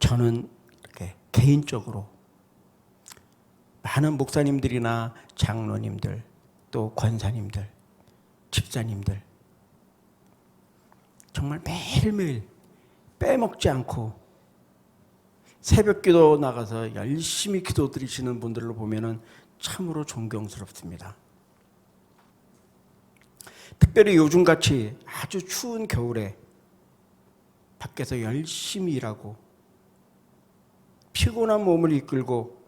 저는 이렇게 개인적으로 많은 목사님들이나 장로님들, 또 권사님들, 집사님들 정말 매일매일 빼먹지 않고 새벽 기도 나가서 열심히 기도 드리시는 분들을 보면은 참으로 존경스럽습니다. 특별히 요즘같이 아주 추운 겨울에 밖에서 열심히 일하고 피곤한 몸을 이끌고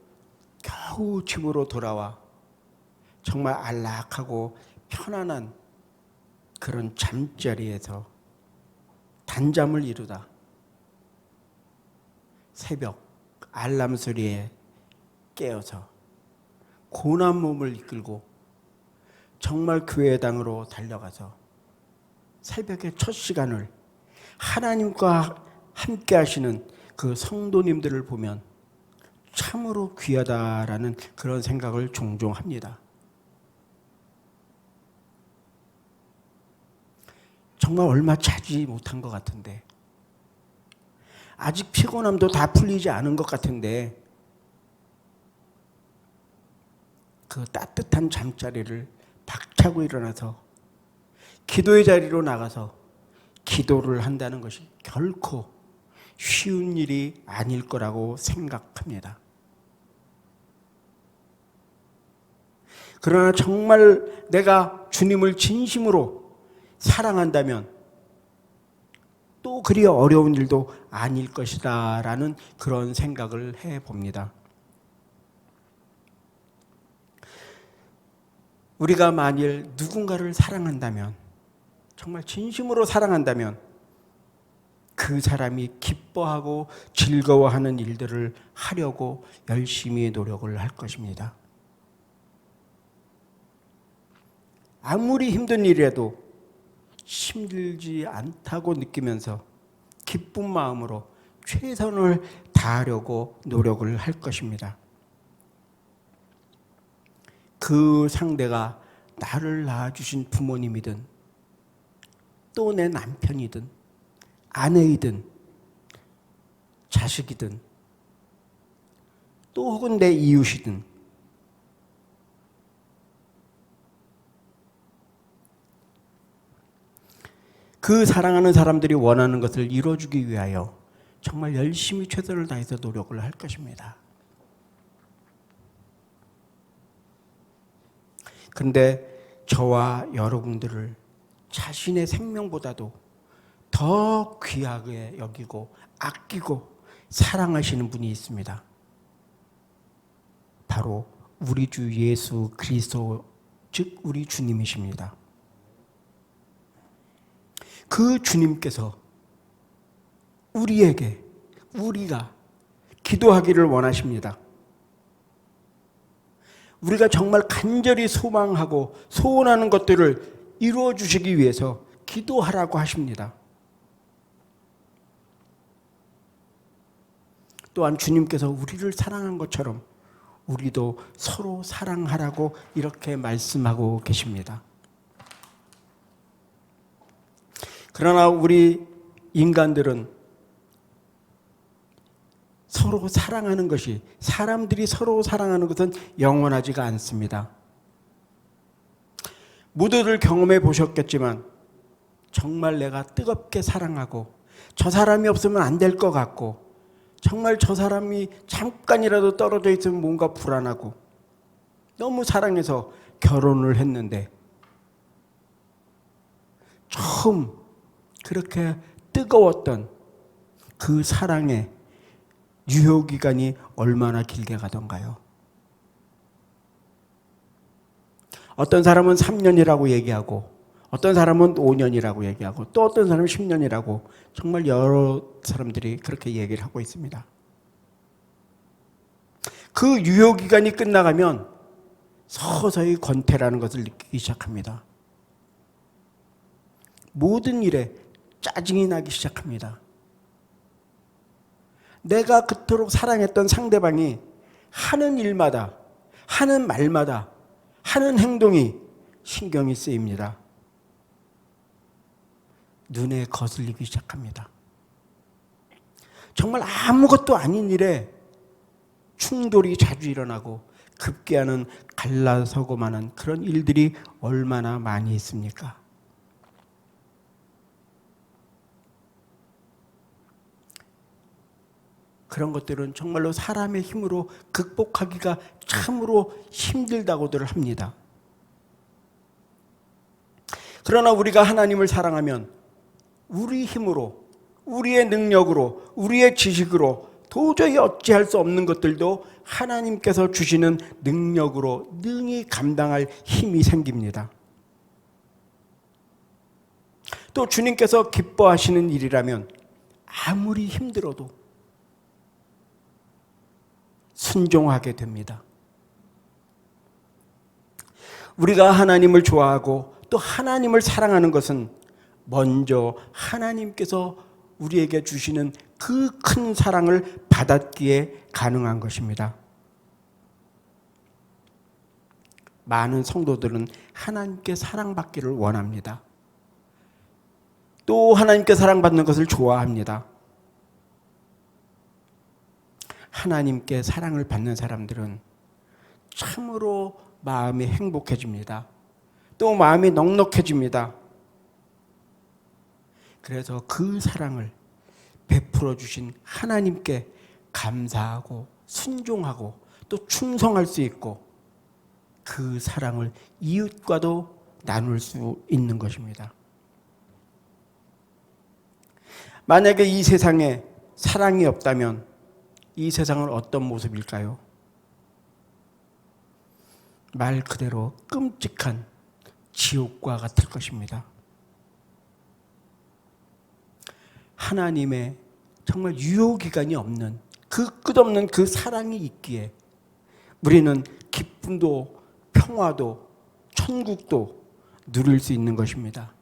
겨우 집으로 돌아와 정말 안락하고 편안한 그런 잠자리에서 단잠을 이루다 새벽 알람 소리에 깨어서 고난 몸을 이끌고 정말 교회당으로 달려가서 새벽의 첫 시간을 하나님과 함께 하시는 그 성도님들을 보면 참으로 귀하다라는 그런 생각을 종종 합니다. 정말 얼마 차지 못한 것 같은데, 아직 피곤함도 다 풀리지 않은 것 같은데, 그 따뜻한 잠자리를 박차고 일어나서 기도의 자리로 나가서 기도를 한다는 것이 결코 쉬운 일이 아닐 거라고 생각합니다. 그러나 정말 내가 주님을 진심으로 사랑한다면 또 그리 어려운 일도 아닐 것이다 라는 그런 생각을 해봅니다. 우리가 만일 누군가를 사랑한다면, 정말 진심으로 사랑한다면 그 사람이 기뻐하고 즐거워하는 일들을 하려고 열심히 노력을 할 것입니다. 아무리 힘든 일이라도 힘들지 않다고 느끼면서 기쁜 마음으로 최선을 다하려고 노력을 할 것입니다. 그 상대가 나를 낳아주신 부모님이든 또 내 남편이든 아내이든 자식이든 또 혹은 내 이웃이든 그 사랑하는 사람들이 원하는 것을 이루어주기 위하여 정말 열심히 최선을 다해서 노력을 할 것입니다. 그런데 저와 여러분들을 자신의 생명보다도 더 귀하게 여기고 아끼고 사랑하시는 분이 있습니다. 바로 우리 주 예수 그리스도, 즉 우리 주님이십니다. 그 주님께서 우리가 기도하기를 원하십니다. 우리가 정말 간절히 소망하고 소원하는 것들을 이루어 주시기 위해서 기도하라고 하십니다. 또한 주님께서 우리를 사랑한 것처럼 우리도 서로 사랑하라고 이렇게 말씀하고 계십니다. 그러나 우리 인간들은 서로 사랑하는 것이, 사람들이 서로 사랑하는 것은 영원하지가 않습니다. 모두들 경험해 보셨겠지만 정말 내가 뜨겁게 사랑하고 저 사람이 없으면 안 될 것 같고 정말 저 사람이 잠깐이라도 떨어져 있으면 뭔가 불안하고 너무 사랑해서 결혼을 했는데 처음 그렇게 뜨거웠던 그 사랑의 유효기간이 얼마나 길게 가던가요? 어떤 사람은 3년이라고 얘기하고 어떤 사람은 5년이라고 얘기하고 또 어떤 사람은 10년이라고 정말 여러 사람들이 그렇게 얘기를 하고 있습니다. 그 유효기간이 끝나가면 서서히 권태라는 것을 느끼기 시작합니다. 모든 일에 짜증이 나기 시작합니다. 내가 그토록 사랑했던 상대방이 하는 일마다, 하는 말마다, 하는 행동이 신경이 쓰입니다. 눈에 거슬리기 시작합니다. 정말 아무것도 아닌 일에 충돌이 자주 일어나고 급기야는 갈라서고 마는 그런 일들이 얼마나 많이 있습니까? 그런 것들은 정말로 사람의 힘으로 극복하기가 참으로 힘들다고들 합니다. 그러나 우리가 하나님을 사랑하면 우리 힘으로, 우리의 능력으로, 우리의 지식으로 도저히 어찌할 수 없는 것들도 하나님께서 주시는 능력으로 능히 감당할 힘이 생깁니다. 또 주님께서 기뻐하시는 일이라면 아무리 힘들어도 순종하게 됩니다. 우리가 하나님을 좋아하고 또 하나님을 사랑하는 것은 먼저 하나님께서 우리에게 주시는 그 큰 사랑을 받았기에 가능한 것입니다. 많은 성도들은 하나님께 사랑받기를 원합니다. 또 하나님께 사랑받는 것을 좋아합니다. 하나님께 사랑을 받는 사람들은 참으로 마음이 행복해집니다. 또 마음이 넉넉해집니다. 그래서 그 사랑을 베풀어 주신 하나님께 감사하고 순종하고 또 충성할 수 있고 그 사랑을 이웃과도 나눌 수 있는 것입니다. 만약에 이 세상에 사랑이 없다면 이 세상은 어떤 모습일까요? 말 그대로 끔찍한 지옥과 같을 것입니다. 하나님의 정말 유효기간이 없는 그 끝없는 그 사랑이 있기에 우리는 기쁨도 평화도 천국도 누릴 수 있는 것입니다.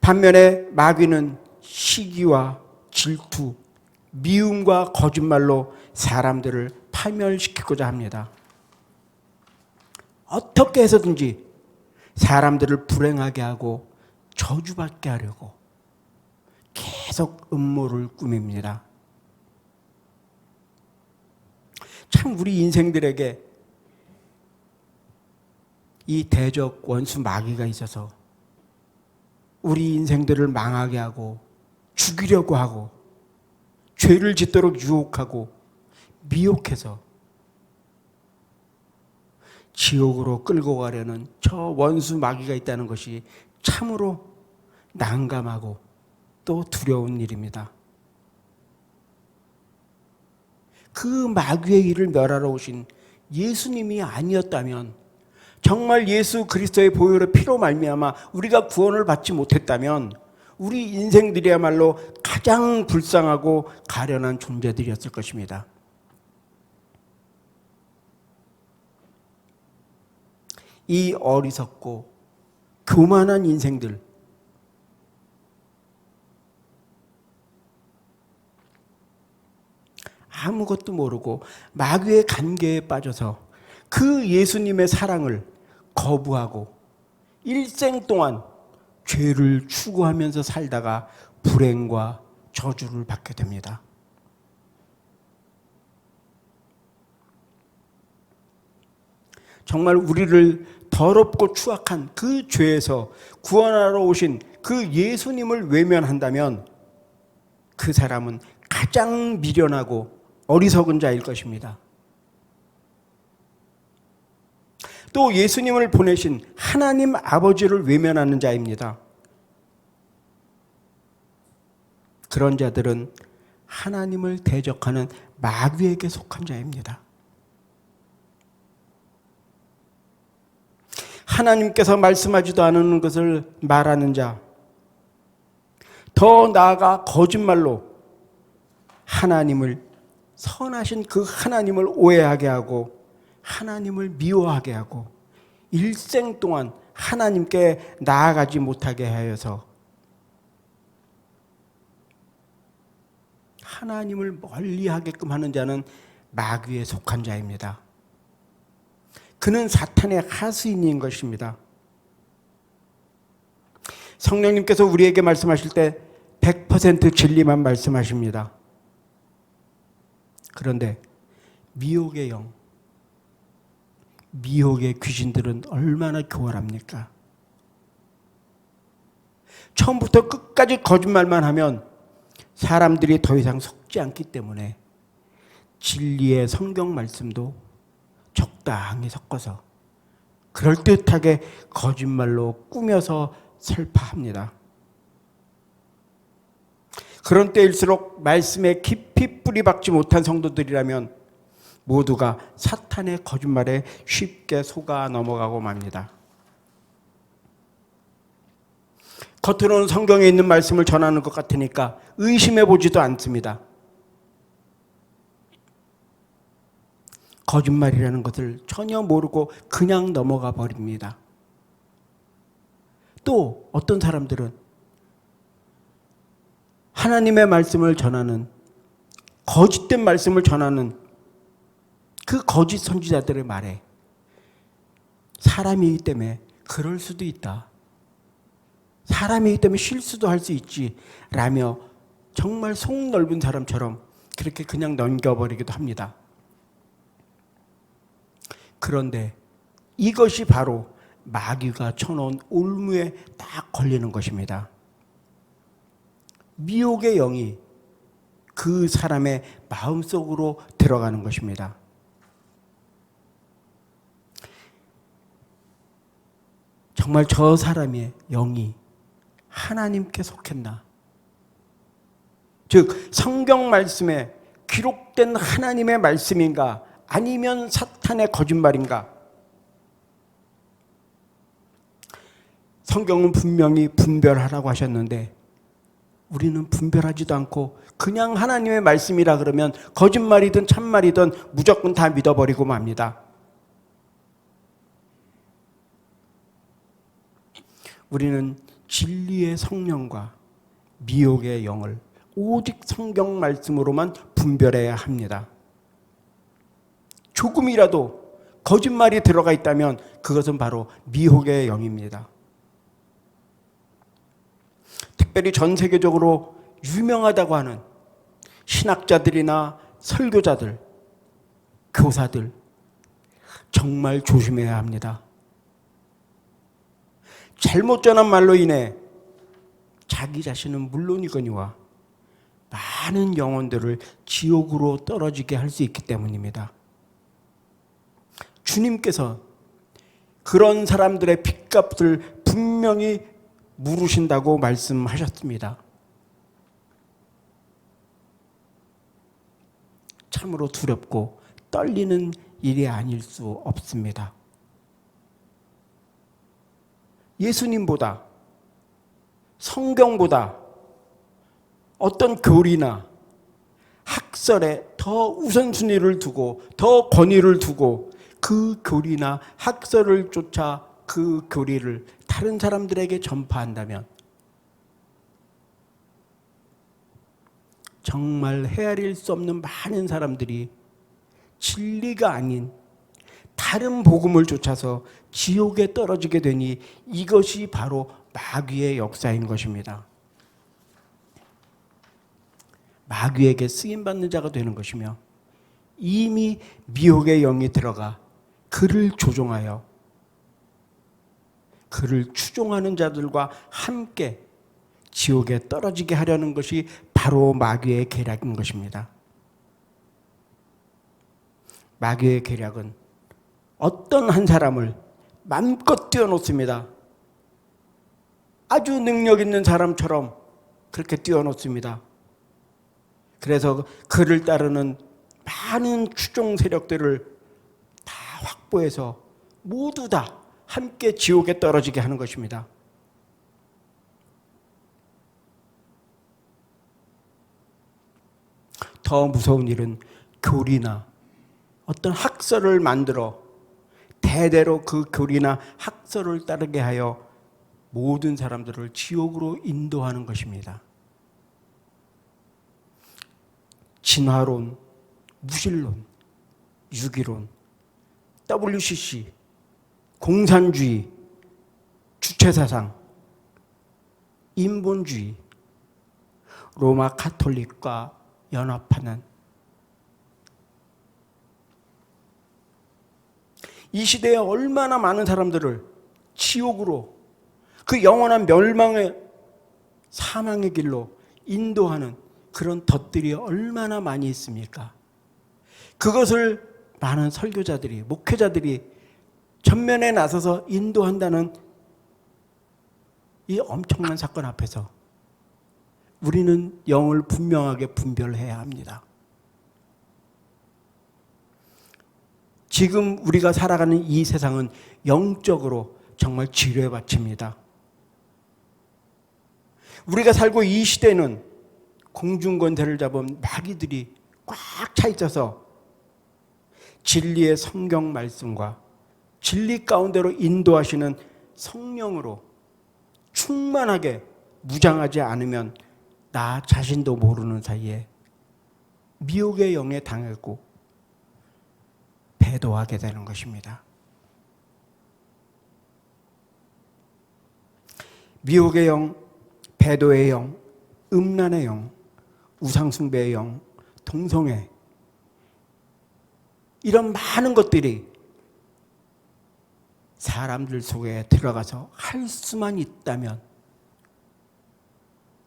반면에 마귀는 시기와 질투, 미움과 거짓말로 사람들을 파멸시키고자 합니다. 어떻게 해서든지 사람들을 불행하게 하고 저주받게 하려고 계속 음모를 꾸밉니다. 참 우리 인생들에게 이 대적 원수 마귀가 있어서 우리 인생들을 망하게 하고 죽이려고 하고 죄를 짓도록 유혹하고 미혹해서 지옥으로 끌고 가려는 저 원수 마귀가 있다는 것이 참으로 난감하고 또 두려운 일입니다. 그 마귀의 일을 멸하러 오신 예수님이 아니었다면, 정말 예수 그리스도의 보혈의 피로 말미암아 우리가 구원을 받지 못했다면 우리 인생들이야말로 가장 불쌍하고 가련한 존재들이었을 것입니다. 이 어리석고 교만한 인생들, 아무것도 모르고 마귀의 관계에 빠져서 그 예수님의 사랑을 거부하고 일생 동안 죄를 추구하면서 살다가 불행과 저주를 받게 됩니다. 정말 우리를 더럽고 추악한 그 죄에서 구원하러 오신 그 예수님을 외면한다면 그 사람은 가장 미련하고 어리석은 자일 것입니다. 또 예수님을 보내신 하나님 아버지를 외면하는 자입니다. 그런 자들은 하나님을 대적하는 마귀에게 속한 자입니다. 하나님께서 말씀하지도 않은 것을 말하는 자, 더 나아가 거짓말로 하나님을, 선하신 그 하나님을 오해하게 하고 하나님을 미워하게 하고 일생 동안 하나님께 나아가지 못하게 하여서 하나님을 멀리하게끔 하는 자는 마귀에 속한 자입니다. 그는 사탄의 하수인인 것입니다. 성령님께서 우리에게 말씀하실 때 100% 진리만 말씀하십니다. 그런데 미혹의 영, 미혹의 귀신들은 얼마나 교활합니까? 처음부터 끝까지 거짓말만 하면 사람들이 더 이상 속지 않기 때문에 진리의 성경 말씀도 적당히 섞어서 그럴듯하게 거짓말로 꾸며서 설파합니다. 그런 때일수록 말씀에 깊이 뿌리박지 못한 성도들이라면 모두가 사탄의 거짓말에 쉽게 속아 넘어가고 맙니다. 겉으로는 성경에 있는 말씀을 전하는 것 같으니까 의심해 보지도 않습니다. 거짓말이라는 것을 전혀 모르고 그냥 넘어가 버립니다. 또 어떤 사람들은 하나님의 말씀을 전하는, 거짓된 말씀을 전하는 그 거짓 선지자들의 말에 사람이기 때문에 그럴 수도 있다, 사람이기 때문에 실수도 할 수 있지 라며 정말 속 넓은 사람처럼 그렇게 그냥 넘겨버리기도 합니다. 그런데 이것이 바로 마귀가 쳐놓은 올무에 딱 걸리는 것입니다. 미혹의 영이 그 사람의 마음속으로 들어가는 것입니다. 정말 저 사람의 영이 하나님께 속했나? 즉 성경 말씀에 기록된 하나님의 말씀인가? 아니면 사탄의 거짓말인가? 성경은 분명히 분별하라고 하셨는데 우리는 분별하지도 않고 그냥 하나님의 말씀이라 그러면 거짓말이든 참말이든 무조건 다 믿어버리고 맙니다. 우리는 진리의 성령과 미혹의 영을 오직 성경 말씀으로만 분별해야 합니다. 조금이라도 거짓말이 들어가 있다면 그것은 바로 미혹의 영입니다. 특별히 전 세계적으로 유명하다고 하는 신학자들이나 설교자들, 교사들 정말 조심해야 합니다. 잘못 전한 말로 인해 자기 자신은 물론이거니와 많은 영혼들을 지옥으로 떨어지게 할 수 있기 때문입니다. 주님께서 그런 사람들의 핏값을 분명히 물으신다고 말씀하셨습니다. 참으로 두렵고 떨리는 일이 아닐 수 없습니다. 예수님보다, 성경보다 어떤 교리나 학설에 더 우선순위를 두고 더 권위를 두고 그 교리나 학설을 쫓아 그 교리를 다른 사람들에게 전파한다면 정말 헤아릴 수 없는 많은 사람들이 진리가 아닌 다른 복음을 쫓아서 지옥에 떨어지게 되니 이것이 바로 마귀의 역사인 것입니다. 마귀에게 쓰임받는 자가 되는 것이며 이미 미혹의 영이 들어가 그를 조종하여 그를 추종하는 자들과 함께 지옥에 떨어지게 하려는 것이 바로 마귀의 계략인 것입니다. 마귀의 계략은 어떤 한 사람을 마음껏 띄워놓습니다. 아주 능력 있는 사람처럼 그렇게 띄워놓습니다. 그래서 그를 따르는 많은 추종 세력들을 다 확보해서 모두 다 함께 지옥에 떨어지게 하는 것입니다. 더 무서운 일은 교리나 어떤 학설을 만들어 대대로 그 교리나 학설을 따르게 하여 모든 사람들을 지옥으로 인도하는 것입니다. 진화론, 무신론, 유기론, WCC, 공산주의, 주체사상 인본주의, 로마 가톨릭과 연합하는 이 시대에 얼마나 많은 사람들을 지옥으로, 그 영원한 멸망의 사망의 길로 인도하는 그런 덫들이 얼마나 많이 있습니까? 그것을 많은 설교자들이, 목회자들이 전면에 나서서 인도한다는 이 엄청난 사건 앞에서 우리는 영을 분명하게 분별해야 합니다. 지금 우리가 살아가는 이 세상은 영적으로 정말 지뢰 밭입니다. 우리가 살고 이 시대는 공중권세를 잡은 마귀들이 꽉 차 있어서 진리의 성경 말씀과 진리 가운데로 인도하시는 성령으로 충만하게 무장하지 않으면 나 자신도 모르는 사이에 미혹의 영에 당하고 배도하게 되는 것입니다. 미혹의 영, 배도의 영, 음란의 영, 우상숭배의 영, 동성애, 이런 많은 것들이 사람들 속에 들어가서 할 수만 있다면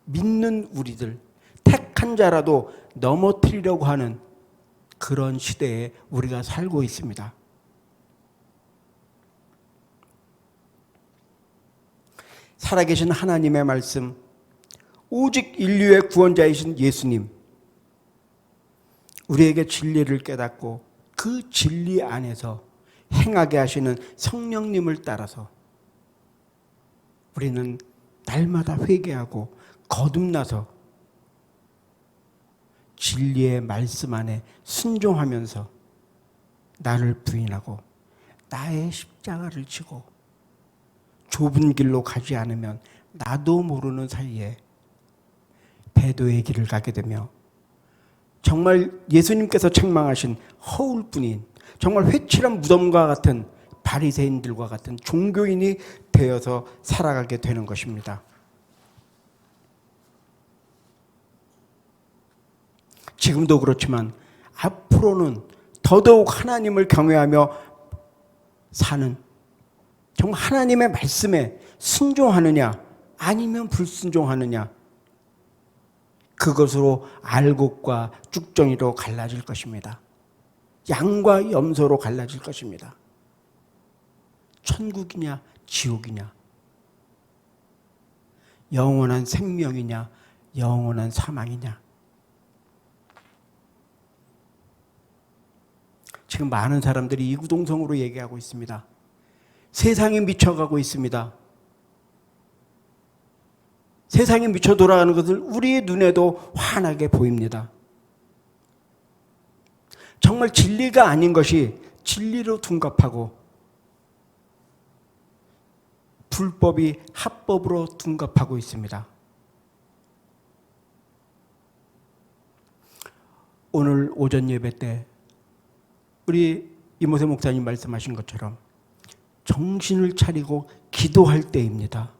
믿는 우리들, 택한 자라도 넘어뜨리려고 하는 그런 시대에 우리가 살고 있습니다. 살아계신 하나님의 말씀, 오직 인류의 구원자이신 예수님, 우리에게 진리를 깨닫고 그 진리 안에서 행하게 하시는 성령님을 따라서 우리는 날마다 회개하고 거듭나서 진리의 말씀 안에 순종하면서 나를 부인하고 나의 십자가를 지고 좁은 길로 가지 않으면 나도 모르는 사이에 배도의 길을 가게 되며 정말 예수님께서 책망하신 허울뿐인 정말 회칠한 무덤과 같은 바리새인들과 같은 종교인이 되어서 살아가게 되는 것입니다. 지금도 그렇지만 앞으로는 더더욱 하나님을 경외하며 사는, 정말 하나님의 말씀에 순종하느냐 아니면 불순종하느냐, 그것으로 알곡과 쭉정이로 갈라질 것입니다. 양과 염소로 갈라질 것입니다. 천국이냐 지옥이냐, 영원한 생명이냐 영원한 사망이냐. 지금 많은 사람들이 이구동성으로 얘기하고 있습니다. 세상이 미쳐가고 있습니다. 세상이 미쳐 돌아가는 것을 우리의 눈에도 환하게 보입니다. 정말 진리가 아닌 것이 진리로 둔갑하고 불법이 합법으로 둔갑하고 있습니다. 오늘 오전 예배 때 우리 이모세 목사님 말씀하신 것처럼 정신을 차리고 기도할 때입니다.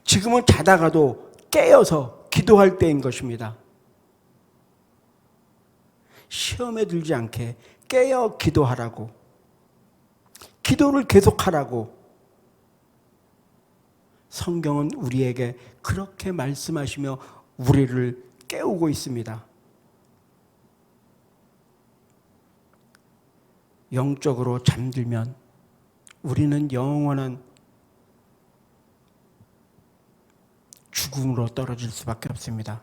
지금은 자다가도 깨어서 기도할 때인 것입니다. 시험에 들지 않게 깨어 기도하라고, 기도를 계속하라고 성경은 우리에게 그렇게 말씀하시며 우리를 깨우고 있습니다. 영적으로 잠들면 우리는 영원한 죽음으로 떨어질 수밖에 없습니다.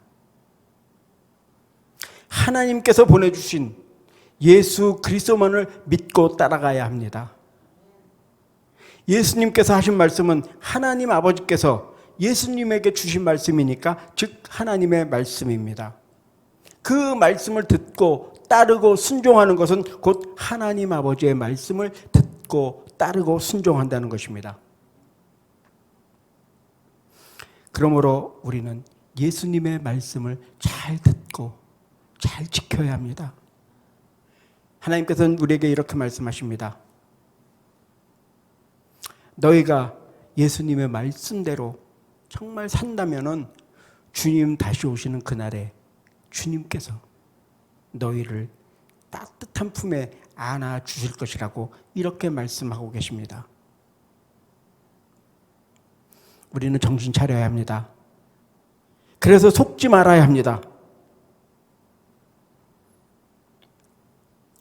하나님께서 보내주신 예수 그리스도만을 믿고 따라가야 합니다. 예수님께서 하신 말씀은 하나님 아버지께서 예수님에게 주신 말씀이니까 즉 하나님의 말씀입니다. 그 말씀을 듣고 따르고 순종하는 것은 곧 하나님 아버지의 말씀을 듣고 따르고 순종한다는 것입니다. 그러므로 우리는 예수님의 말씀을 잘 듣고 잘 지켜야 합니다. 하나님께서는 우리에게 이렇게 말씀하십니다. 너희가 예수님의 말씀대로 정말 산다면은 주님 다시 오시는 그날에 주님께서 너희를 따뜻한 품에 안아 주실 것이라고 이렇게 말씀하고 계십니다. 우리는 정신 차려야 합니다. 그래서 속지 말아야 합니다.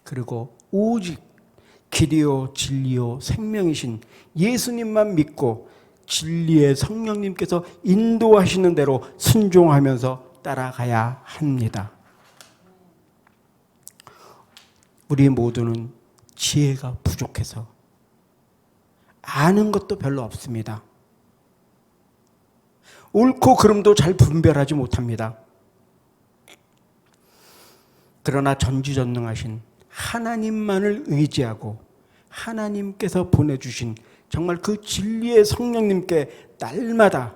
그리고 오직 길이요 진리요 생명이신 예수님만 믿고 진리의 성령님께서 인도하시는 대로 순종하면서 따라가야 합니다. 우리 모두는 지혜가 부족해서 아는 것도 별로 없습니다. 옳고 그름도 잘 분별하지 못합니다. 그러나 전지전능하신 하나님만을 의지하고 하나님께서 보내주신 정말 그 진리의 성령님께 날마다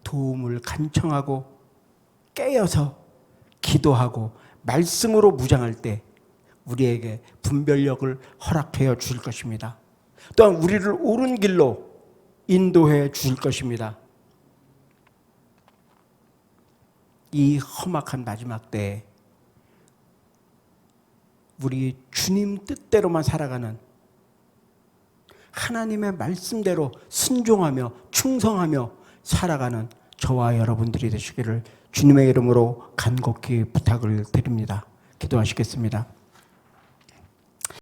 도움을 간청하고 깨어서 기도하고 말씀으로 무장할 때 우리에게 분별력을 허락하여 주실 것입니다. 또한 우리를 옳은 길로 인도해 주실 것입니다. 이 험악한 마지막 때에 우리 주님 뜻대로만 살아가는 하나님의 말씀대로 순종하며 충성하며 살아가는 저와 여러분들이 되시기를 주님의 이름으로 간곡히 부탁을 드립니다. 기도하시겠습니다.